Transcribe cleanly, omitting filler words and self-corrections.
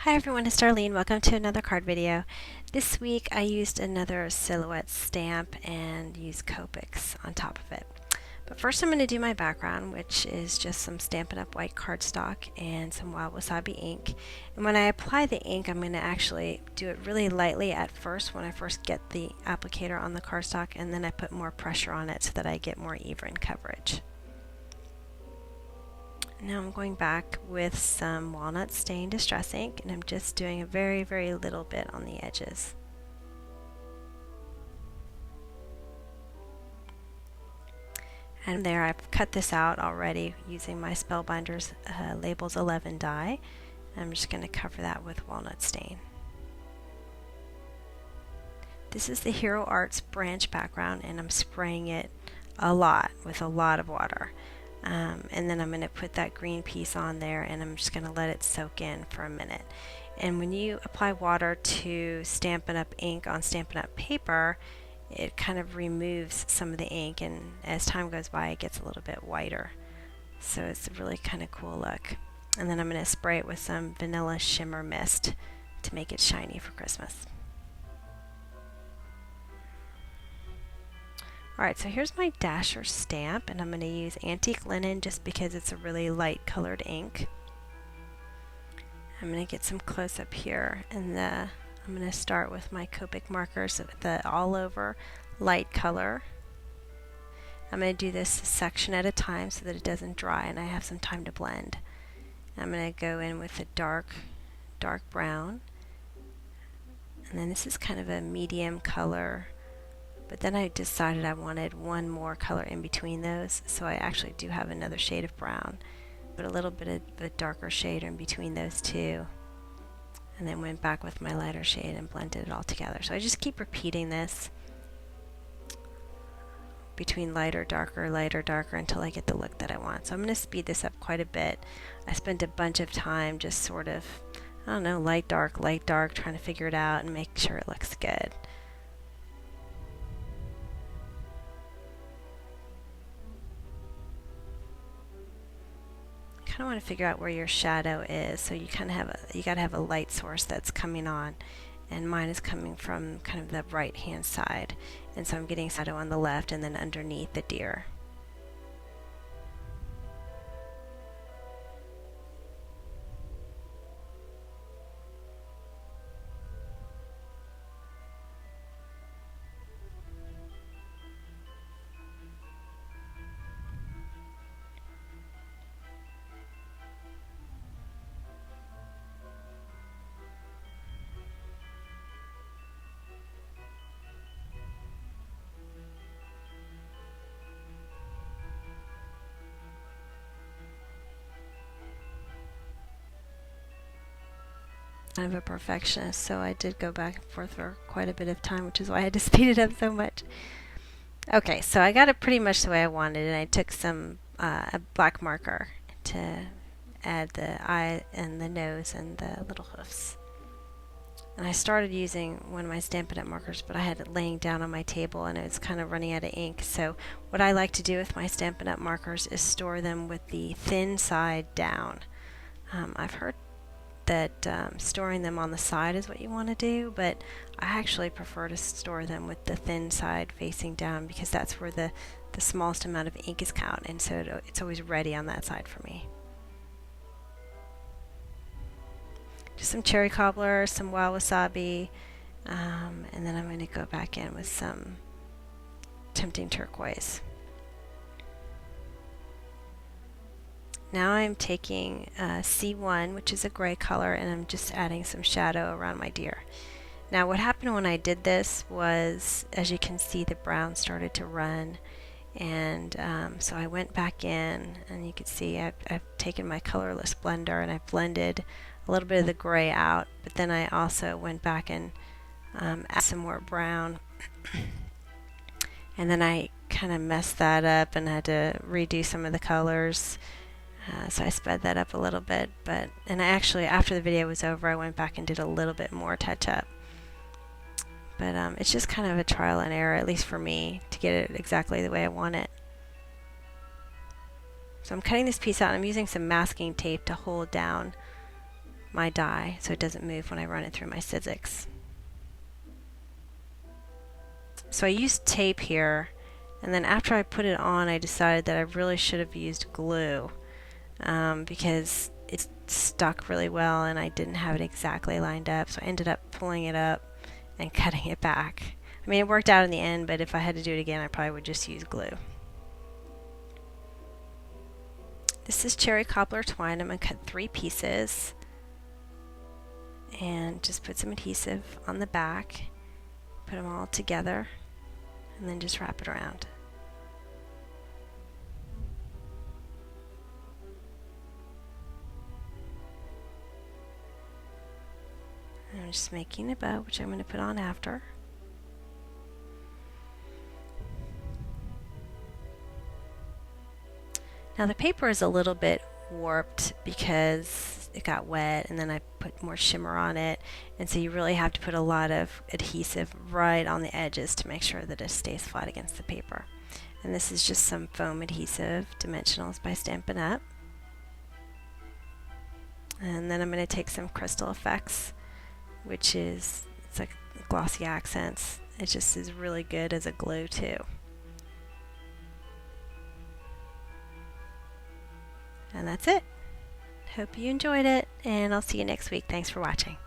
Hi everyone, it's Darlene. Welcome to another card video. This week I used another silhouette stamp and used Copics on top of it. But first I'm going to do my background, which is just some Stampin' Up! White cardstock and some Wild Wasabi ink. And when I apply the ink, I'm going to actually do it really lightly at first when I first get the applicator on the cardstock, and then I put more pressure on it so that I get more even coverage. Now I'm going back with some walnut stain distress ink, and I'm just doing a very, very little bit on the edges. And there, I've cut this out already using my Spellbinders Labels 11 die. I'm just going to cover that with walnut stain. This is the Hero Arts branch background, and I'm spraying it a lot with a lot of water. And then I'm going to put that green piece on there, and I'm just going to let it soak in for a minute. And when you apply water to Stampin' Up! Ink on Stampin' Up! Paper, it kind of removes some of the ink, and as time goes by it gets a little bit whiter. So it's a really kind of cool look. And then I'm going to spray it with some vanilla shimmer mist to make it shiny for Christmas. Alright, so here's my Dasher stamp, and I'm going to use Antique Linen just because it's a really light colored ink. I'm going to get some close up here, and I'm going to start with my Copic markers with the all over light color. I'm going to do this section at a time so that it doesn't dry and I have some time to blend. I'm going to go in with a dark brown, and then this is kind of a medium color. But then I decided I wanted one more color in between those, so I actually do have another shade of brown, but a little bit of a darker shade in between those two, and then went back with my lighter shade and blended it all together. So I just keep repeating this between lighter, darker, until I get the look that I want. So I'm going to speed this up quite a bit. I spent a bunch of time just sort of, I don't know, light, dark, trying to figure it out and make sure it looks good. Kind of want to figure out where your shadow is, so you kind of have you got to have a light source that's coming on, and mine is coming from kind of the right hand side, and so I'm getting shadow on the left and then underneath the deer. Kind of a perfectionist, so I did go back and forth for quite a bit of time, which is why I had to speed it up so much. Okay, so I got it pretty much the way I wanted, and I took some a black marker to add the eye and the nose and the little hoofs. And I started using one of my Stampin' Up! Markers, but I had it laying down on my table and it was kind of running out of ink. So what I like to do with my Stampin' Up! Markers is store them with the thin side down. I've heard that storing them on the side is what you want to do, but I actually prefer to store them with the thin side facing down because that's where the smallest amount of ink is count, and so it's always ready on that side for me. Just some cherry cobbler, some wild wasabi, and then I'm going to go back in with some tempting turquoise. Now I'm taking C1, which is a gray color, and I'm just adding some shadow around my deer. Now what happened when I did this was, as you can see, the brown started to run, and so I went back in, and you can see I've taken my colorless blender and I blended a little bit of the gray out, but then I also went back and added some more brown, and then I kind of messed that up and had to redo some of the colors. So I sped that up a little bit, and I actually, after the video was over, I went back and did a little bit more touch up. But it's just kind of a trial and error, at least for me, to get it exactly the way I want it. So I'm cutting this piece out, and I'm using some masking tape to hold down my die so it doesn't move when I run it through my Sizzix. So I used tape here, and then after I put it on I decided that I really should have used glue because it stuck really well and I didn't have it exactly lined up, so I ended up pulling it up and cutting it back. I mean, it worked out in the end, but if I had to do it again I probably would just use glue. This is cherry cobbler twine. I'm going to cut 3 pieces and just put some adhesive on the back, put them all together, and then just wrap it around. And I'm just making a bow, which I'm going to put on after. Now the paper is a little bit warped because it got wet and then I put more shimmer on it, and so you really have to put a lot of adhesive right on the edges to make sure that it stays flat against the paper. And this is just some foam adhesive, dimensionals by Stampin' Up. And then I'm going to take some Crystal Effects, which is, it's like glossy accents. It just is really good as a glue too. And that's it. Hope you enjoyed it, and I'll see you next week. Thanks for watching.